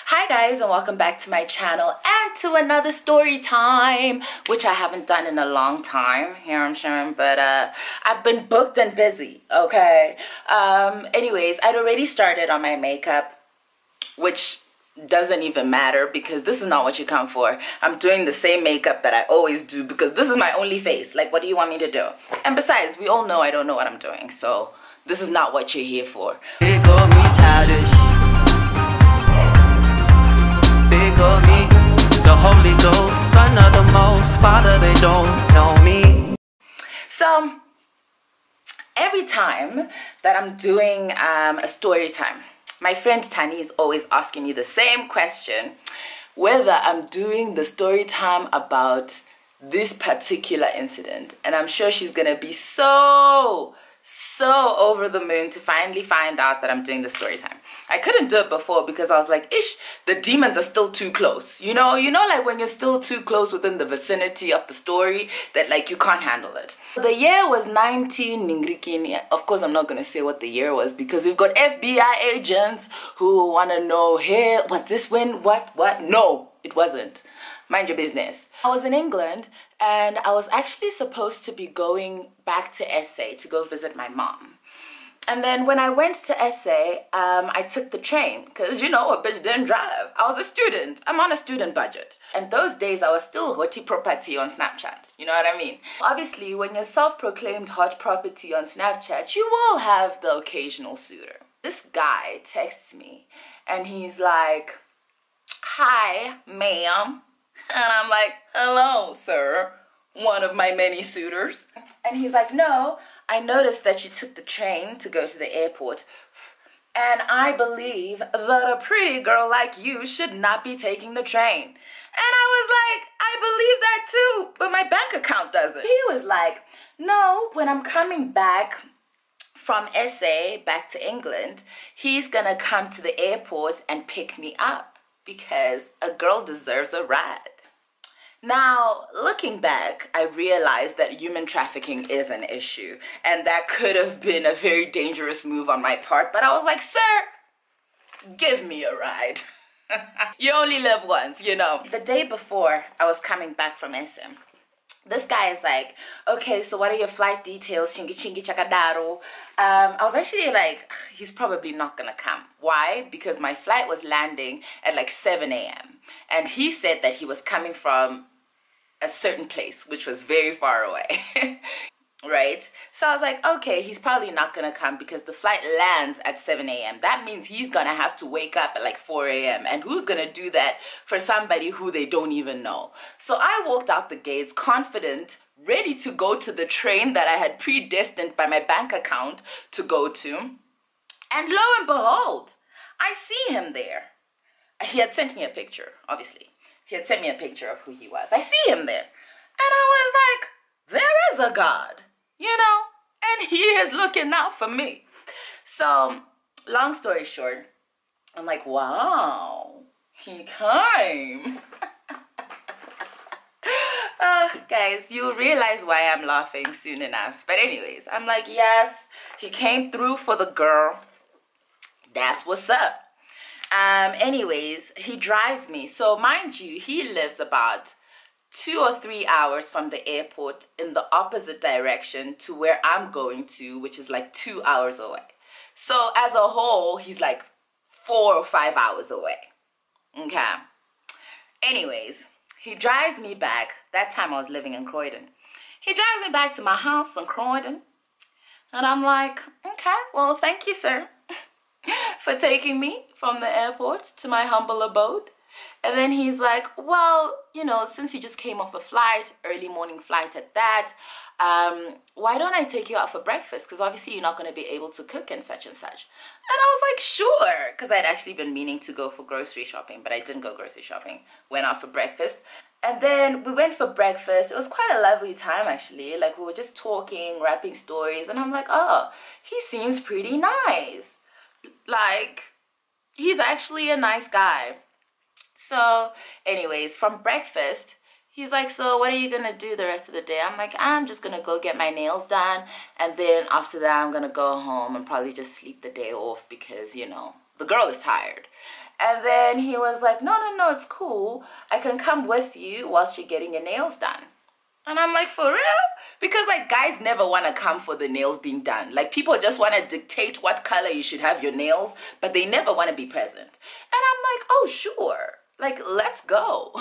Hi guys, and welcome back to my channel and to another story time, which I haven't done in a long time here, I'm sure, but I've been booked and busy. Okay, anyways, I'd already started on my makeup, which doesn't even matter because this is not what you come for. I'm doing the same makeup that I always do because this is my only face. Like, what do you want me to do? And besides, we all know I don't know what I'm doing, so this is not what you're here for. They call me childish. They call me the Holy Ghost, Son of the Most, Father, they don't know me. So every time that I'm doing a story time, my friend Tani is always asking me the same question, whether I'm doing the story time about this particular incident. And I'm sure she's gonna be so over the moon to finally find out that I'm doing the story time. I couldn't do it before because I was like, ish, the demons are still too close. You know, like when you're still too close within the vicinity of the story that like you can't handle it. The year was 19 Ningrikini. Of course, I'm not going to say what the year was because we've got FBI agents who want to know, hey, was this when, what? No, it wasn't. Mind your business. I was in England and I was actually supposed to be going back to SA to go visit my mom. And then when I went to SA, I took the train because, you know, a bitch didn't drive. I was a student. I'm on a student budget. And those days I was still hottie property on Snapchat. You know what I mean? Obviously, when you're self-proclaimed hot property on Snapchat, you will have the occasional suitor. This guy texts me and he's like, hi, ma'am. And I'm like, hello, sir, one of my many suitors. And he's like, no, I noticed that you took the train to go to the airport. And I believe that a pretty girl like you should not be taking the train. And I was like, I believe that too, but my bank account doesn't. He was like, no, when I'm coming back from SA back to England, he's gonna come to the airport and pick me up because a girl deserves a ride. Now, looking back, I realized that human trafficking is an issue, and that could have been a very dangerous move on my part, but I was like, sir, give me a ride. You only live once, you know. The day before I was coming back from SM, this guy is like, okay, so what are your flight details? Chingy chingy chakadaro. I was actually like, he's probably not gonna come. Why? Because my flight was landing at like 7 a.m. And he said that he was coming from a certain place, which was very far away. Right? So I was like, okay, he's probably not gonna come because the flight lands at 7 a.m. That means he's gonna have to wake up at like 4 a.m. And who's gonna do that for somebody who they don't even know? So I walked out the gates confident, ready to go to the train that I had predestined by my bank account to go to. And lo and behold, I see him there. He had sent me a picture, obviously. He had sent me a picture of who he was. I see him there. And I was like, there is a God, you know, and he is looking out for me. So, long story short, I'm like, wow, he came. Guys, you'll realize why I'm laughing soon enough. But anyways, I'm like, yes, he came through for the girl. That's what's up. Anyways, he drives me. So mind you, he lives about 2 or 3 hours from the airport in the opposite direction to where I'm going to, which is like 2 hours away. So as a whole, he's like 4 or 5 hours away. Okay. Anyways, he drives me back. That time I was living in Croydon. He drives me back to my house in Croydon. And I'm like, okay, well, thank you, sir, for taking me from the airport to my humble abode. And then he's like, well, you know, since you just came off a flight, early morning flight at that, why don't I take you out for breakfast? Because obviously you're not going to be able to cook and such and such. And I was like, sure, because I'd actually been meaning to go for grocery shopping, but I didn't go grocery shopping. Went out for breakfast. And then we went for breakfast. It was quite a lovely time, actually. Like, we were just talking, rapping stories. And I'm like, oh, he seems pretty nice. Like, he's actually a nice guy. So anyways, from breakfast, he's like, so what are you gonna do the rest of the day? I'm like, I'm just gonna go get my nails done, and then after that I'm gonna go home and probably just sleep the day off because, you know, the girl is tired. And then he was like, no, it's cool. I can come with you whilst you're getting your nails done. And I'm like, for real? Because like guys never want to come for the nails being done. Like people just want to dictate what color you should have your nails, but they never want to be present. And I'm like, oh, sure. Like, let's go.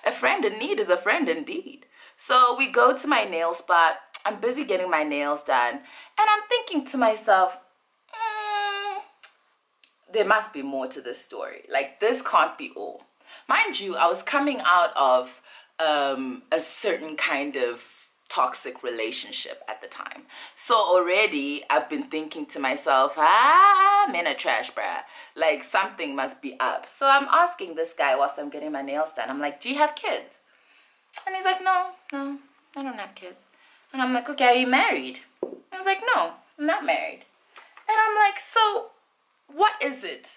A friend in need is a friend indeed. So we go to my nail spot. I'm busy getting my nails done. And I'm thinking to myself, there must be more to this story. Like, this can't be all. Mind you, I was coming out of a certain kind of toxic relationship at the time. So already I've been thinking to myself, men are trash, bruh. Like, something must be up. So I'm asking this guy whilst I'm getting my nails done. I'm like, do you have kids? And he's like, no, I don't have kids. And I'm like, okay, are you married? And he's like, no, I'm not married. And I'm like, so what is it?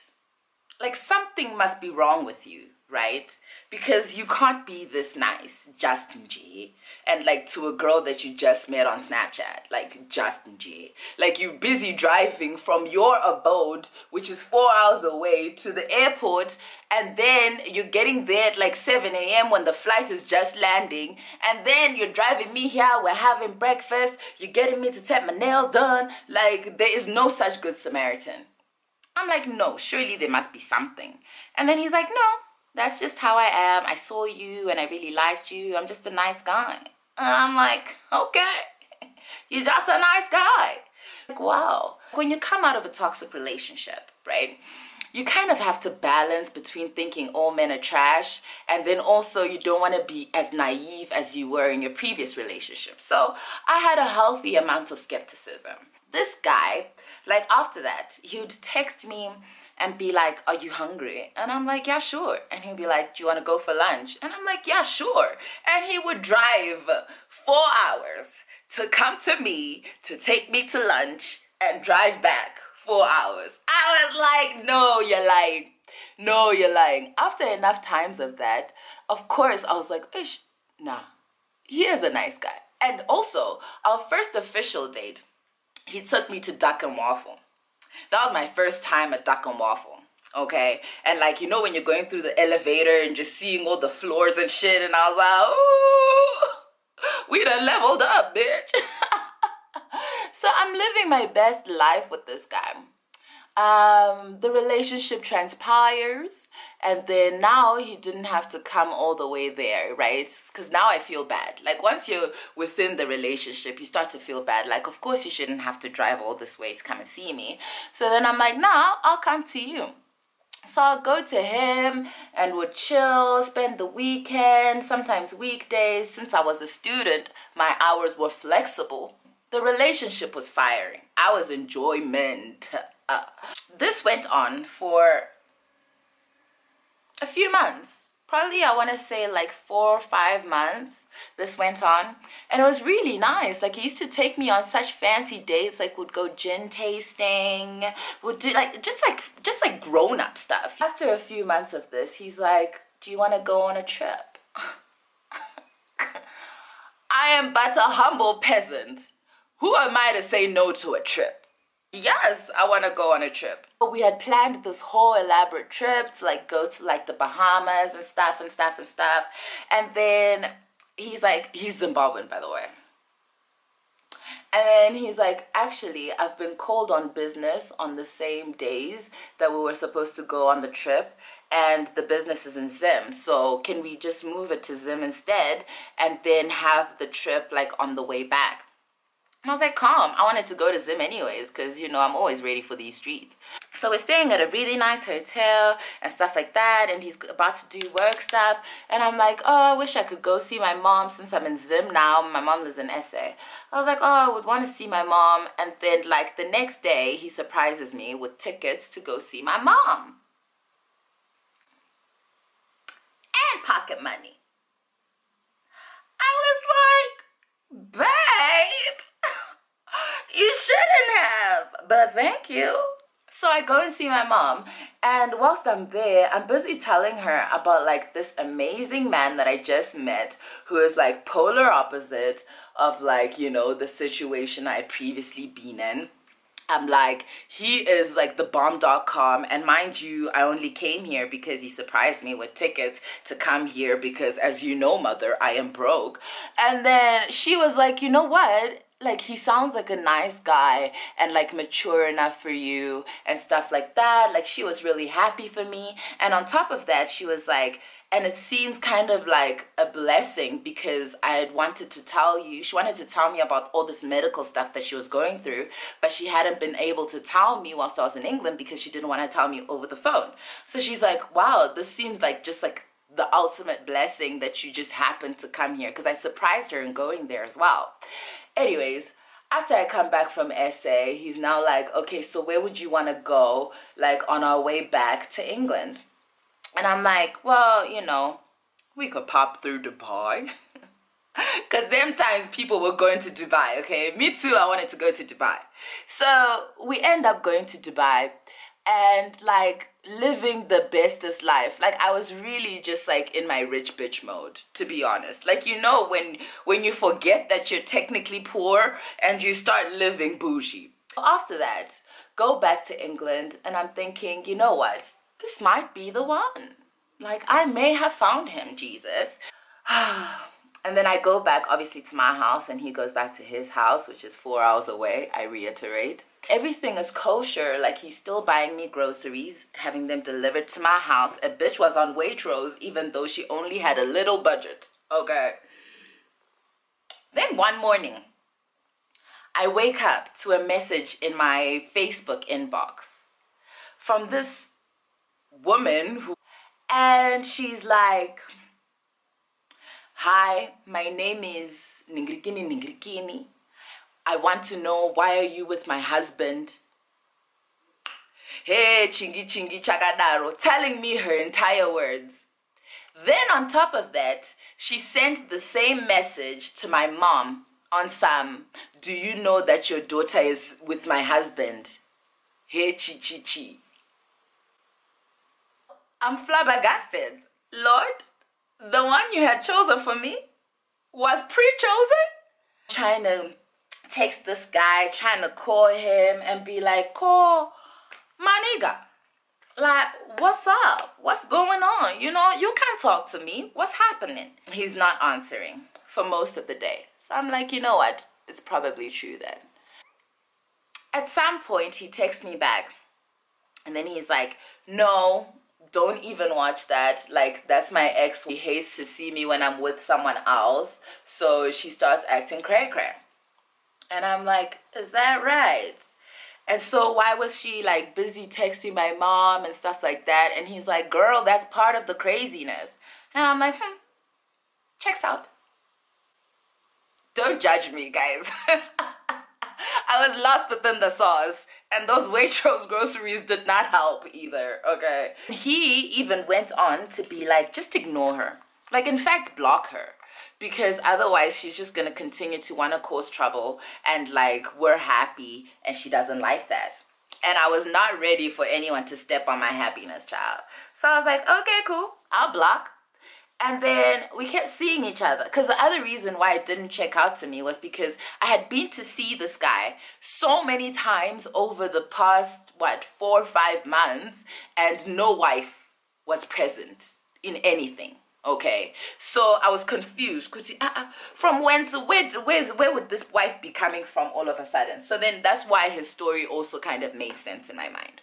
Like, something must be wrong with you, right? Because you can't be this nice, Justin G, and like to a girl that you just met on Snapchat, like Justin G. Like, you're busy driving from your abode, which is 4 hours away, to the airport, and then you're getting there at like 7 a.m. when the flight is just landing, and then you're driving me here, we're having breakfast, you're getting me to take my nails done. Like, there is no such good Samaritan. I'm like, no, surely there must be something. And then he's like, no, that's just how I am. I saw you and I really liked you. I'm just a nice guy. And I'm like, okay, you're just a nice guy. Like, wow. When you come out of a toxic relationship, right, you kind of have to balance between thinking all men are trash, and then also you don't want to be as naive as you were in your previous relationship. So I had a healthy amount of skepticism. This guy, like, after that, he would text me and be like, are you hungry? And I'm like, yeah, sure. And he'd be like, do you want to go for lunch? And I'm like, yeah, sure. And he would drive 4 hours to come to me, to take me to lunch, and drive back 4 hours. I was like, no, you're lying. No, you're lying. After enough times of that, of course, I was like, ish, nah, he is a nice guy. And also, our first official date, he took me to Duck and Waffle. That was my first time at Duck and Waffle, okay? And like, you know, when you're going through the elevator and just seeing all the floors and shit, and I was like, ooh, we done leveled up, bitch. So I'm living my best life with this guy. The relationship transpires, and then now he didn't have to come all the way there, right? Because now I feel bad. Like, once you're within the relationship, you start to feel bad. Like, of course you shouldn't have to drive all this way to come and see me. So then I'm like, nah, I'll come to you. So I'll go to him and would chill, spend the weekend, sometimes weekdays. Since I was a student, my hours were flexible. The relationship was firing. I was enjoyment. This went on for a few months. Probably, I want to say like 4 or 5 months this went on. And it was really nice. Like, he used to take me on such fancy dates. Like, would go gin tasting, would do like just like grown-up stuff. After a few months of this, he's like, do you want to go on a trip? I am but a humble peasant. Who am I to say no to a trip? Yes, I want to go on a trip. We had planned this whole elaborate trip to like go to like the Bahamas and stuff. And then he's like, he's Zimbabwean, by the way. And then he's like, actually, I've been called on business on the same days that we were supposed to go on the trip. And the business is in Zim. So can we just move it to Zim instead and then have the trip like on the way back? And I was like, calm. I wanted to go to Zim anyways because, you know, I'm always ready for these streets. So we're staying at a really nice hotel and stuff like that. And he's about to do work stuff. And I'm like, oh, I wish I could go see my mom since I'm in Zim now. My mom lives in SA. I was like, oh, I would want to see my mom. And then, like, the next day, he surprises me with tickets to go see my mom. And pocket money. I was like, babe, you shouldn't have, but thank you. So I go and see my mom, and whilst I'm there, I'm busy telling her about like this amazing man that I just met, who is like polar opposite of like, you know, the situation I previously been in. I'm like, he is like the bomb.com, and mind you, I only came here because he surprised me with tickets to come here because, as you know, mother, I am broke. And then she was like, you know what? Like, he sounds like a nice guy and like mature enough for you and stuff like that. Like, she was really happy for me. And on top of that, she was like, and it seems kind of like a blessing because I had wanted to tell you, she wanted to tell me about all this medical stuff that she was going through, but she hadn't been able to tell me whilst I was in England because she didn't want to tell me over the phone. So she's like, wow, this seems like just like the ultimate blessing that you just happened to come here, because I surprised her in going there as well. Anyways, after I come back from SA, he's now like, okay, so where would you want to go, like on our way back to England? And I'm like, well, you know, we could pop through Dubai. Because them times people were going to Dubai, okay? Me too, I wanted to go to Dubai. So we end up going to Dubai and like living the bestest life. Like, I was really just like in my rich bitch mode, to be honest. Like, you know, when you forget that you're technically poor and you start living bougie. After that, go back to England and I'm thinking, you know what? This might be the one. Like, I may have found him, Jesus. And then I go back, obviously, to my house, and he goes back to his house, which is 4 hours away, I reiterate. Everything is kosher. Like, he's still buying me groceries, having them delivered to my house. A bitch was on Waitrose, even though she only had a little budget, okay? Then one morning, I wake up to a message in my Facebook inbox from this woman and she's like, hi, my name is Ningrikini. I want to know, why are you with my husband? Hey, chingi chingi chakadaro, telling me her entire words. Then on top of that, she sent the same message to my mom on some, do you know that your daughter is with my husband? Hey, chi chi chi. I'm flabbergasted. Lord, the one you had chosen for me was pre-chosen? Trying to text this guy, trying to call him and be like, call my nigga. Like, what's up? What's going on? You know, you can't talk to me. What's happening? He's not answering for most of the day. So I'm like, you know what? It's probably true then. At some point, he texts me back. And then he's like, no, don't even watch that. Like, that's my ex. He hates to see me when I'm with someone else. So she starts acting cray-cray. And I'm like, is that right? And so why was she like busy texting my mom and stuff like that? And he's like, girl, that's part of the craziness. And I'm like, checks out. Don't judge me, guys. I was lost within the sauce. And those Waitrose groceries did not help either, okay? He even went on to be like, just ignore her. Like, in fact, block her. Because otherwise she's just going to continue to want to cause trouble. And like, we're happy and she doesn't like that. And I was not ready for anyone to step on my happiness, child. So I was like, okay, cool. I'll block. And then we kept seeing each other. Because the other reason why it didn't check out to me was because I had been to see this guy so many times over the past, 4 or 5 months. And no wife was present in anything. Okay, so I was confused because from where would this wife be coming from all of a sudden? So then that's why his story also kind of made sense in my mind.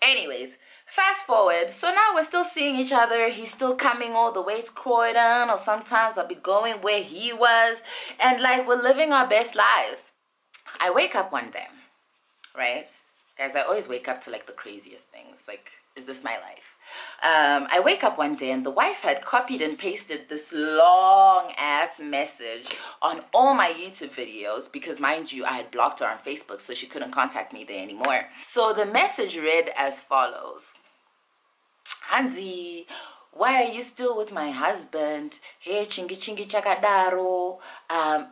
Anyways, fast forward. So now we're still seeing each other. He's still coming all the way to Croydon, or sometimes I'll be going where he was, and like, we're living our best lives. I wake up one day, right? Guys, I always wake up to like the craziest things. Like, is this my life? I wake up one day and the wife had copied and pasted this long ass message on all my YouTube videos because, mind you, I had blocked her on Facebook, so she couldn't contact me there anymore. So the message read as follows. Hanzi, why are you still with my husband? Hey, chingi chingi chakadaro.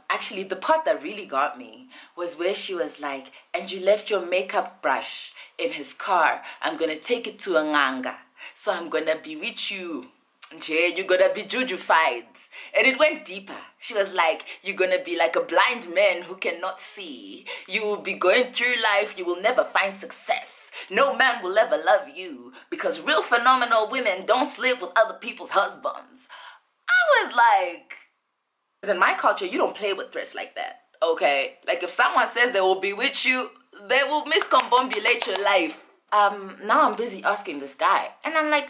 Actually, the part that really got me was where she was like, and you left your makeup brush in his car. I'm going to take it to a nganga. So I'm going to be with you Jay, you're gonna be jujufied. And it went deeper. She was like, you're gonna be like a blind man who cannot see. You will be going through life, you will never find success. No man will ever love you because real phenomenal women don't sleep with other people's husbands. I was like, in my culture, you don't play with threats like that, okay? Like if someone says they will bewitch you, they will miscombobulate your life. Now I'm busy asking this guy, and I'm like,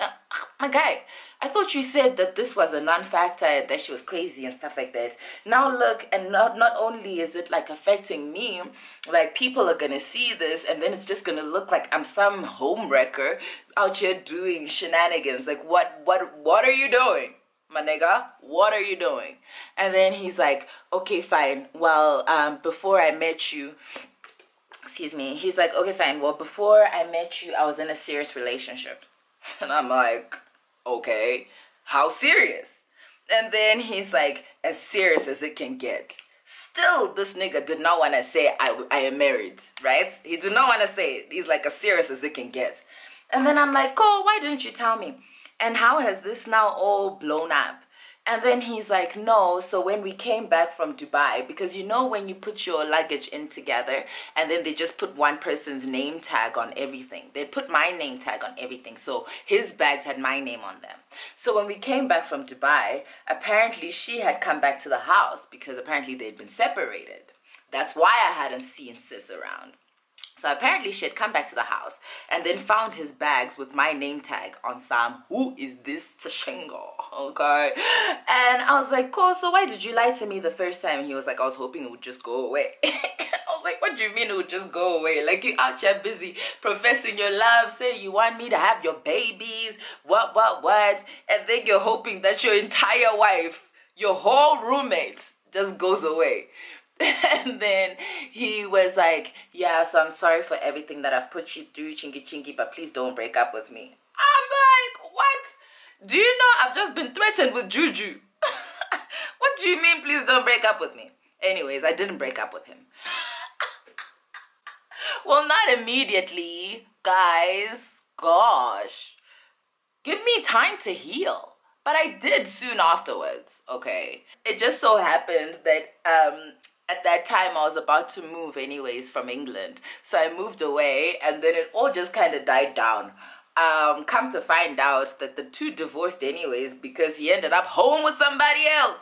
my guy, I thought you said that this was a non-factor, that she was crazy and stuff like that. Now look, and not only is it like affecting me, like people are gonna see this, and then it's just gonna look like I'm some homewrecker out here doing shenanigans. Like what are you doing, my nigga? What are you doing? And then he's like, okay, fine. Well, before I met you, excuse me, he's like, okay, fine. Well, before I met you, I was in a serious relationship. And I'm like, okay, how serious? And then he's like, as serious as it can get. Still, this nigga did not want to say I am married, right? He did not want to say it. He's like, as serious as it can get. And then I'm like, oh, why didn't you tell me? And how has this now all blown up? And then he's like, no, so when we came back from Dubai, because you know when you put your luggage in together and then they just put one person's name tag on everything. They put my name tag on everything. So his bags had my name on them. So when we came back from Dubai, apparently she had come back to the house because apparently they'd been separated. That's why I hadn't seen sis around. So apparently she had come back to the house and then found his bags with my name tag on some, who is this Tashengo? Okay. And I was like, cool, so why did you lie to me the first time? And he was like, I was hoping it would just go away. I was like, what do you mean it would just go away? Like you out here busy professing your love, saying you want me to have your babies, what? And then you're hoping that your entire wife, your whole roommate just goes away. And then he was like, yeah, so I'm sorry for everything that I've put you through, chingy, but please don't break up with me. I'm like, what? Do you know I've just been threatened with juju? What do you mean, please don't break up with me? Anyways, I didn't break up with him. Well, not immediately, guys. Gosh. Give me time to heal. But I did soon afterwards, okay? It just so happened that at that time I was about to move anyways from England. So I moved away and then it all just kind of died down. Come to find out that the two divorced anyways because he ended up home with somebody else.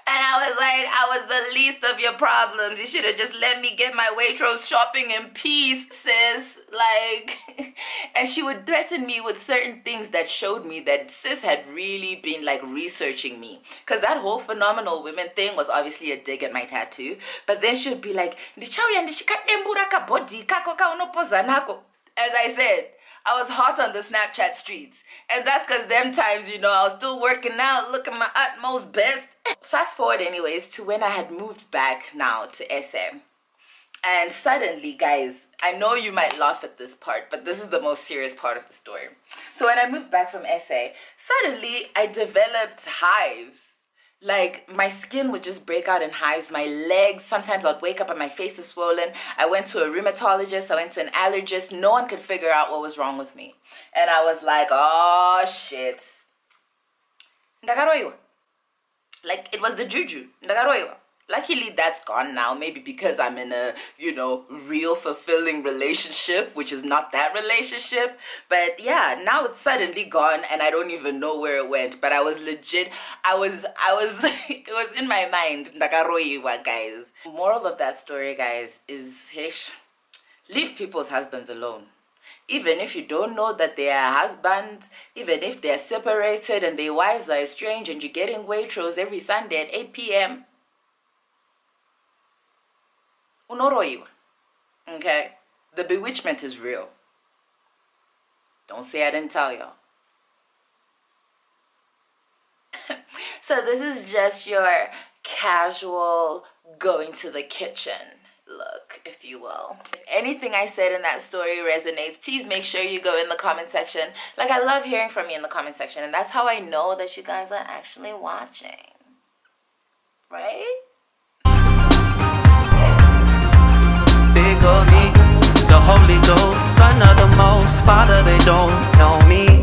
And I was like, I was the least of your problems. You should have just let me get my Waitrose shopping in peace, sis. Like, and she would threaten me with certain things that showed me that sis had really been like researching me. Because that whole phenomenal women thing was obviously a dig at my tattoo. But then she would be like, as I said, I was hot on the Snapchat streets. And that's because them times, you know, I was still working out, looking my utmost best. Fast forward anyways to when I had moved back now to SA. And suddenly, guys, I know you might laugh at this part, but this is the most serious part of the story. So when I moved back from SA, suddenly I developed hives. Like, my skin would just break out in hives. My legs, sometimes I'd wake up and my face is swollen. I went to a rheumatologist. I went to an allergist. No one could figure out what was wrong with me. And I was like, oh, shit. Like, it was the juju. Luckily, that's gone now. Maybe because I'm in a, you know, real fulfilling relationship, which is not that relationship. But yeah, now it's suddenly gone and I don't even know where it went. But I was legit, it was in my mind. Guys. Moral of that story, guys, is leave people's husbands alone. Even if you don't know that they are husbands, even if they're separated and their wives are estranged and you're getting Waitrose every Sunday at 8 p.m. Okay? The bewitchment is real. Don't say I didn't tell y'all. So this is just your casual going to the kitchen look, if you will. If anything I said in that story resonates, please make sure you go in the comment section. Like, I love hearing from you in the comment section, and that's how I know that you guys are actually watching. Right? Big of me, the Holy Ghost, Son of the Most, Father, they don't know me.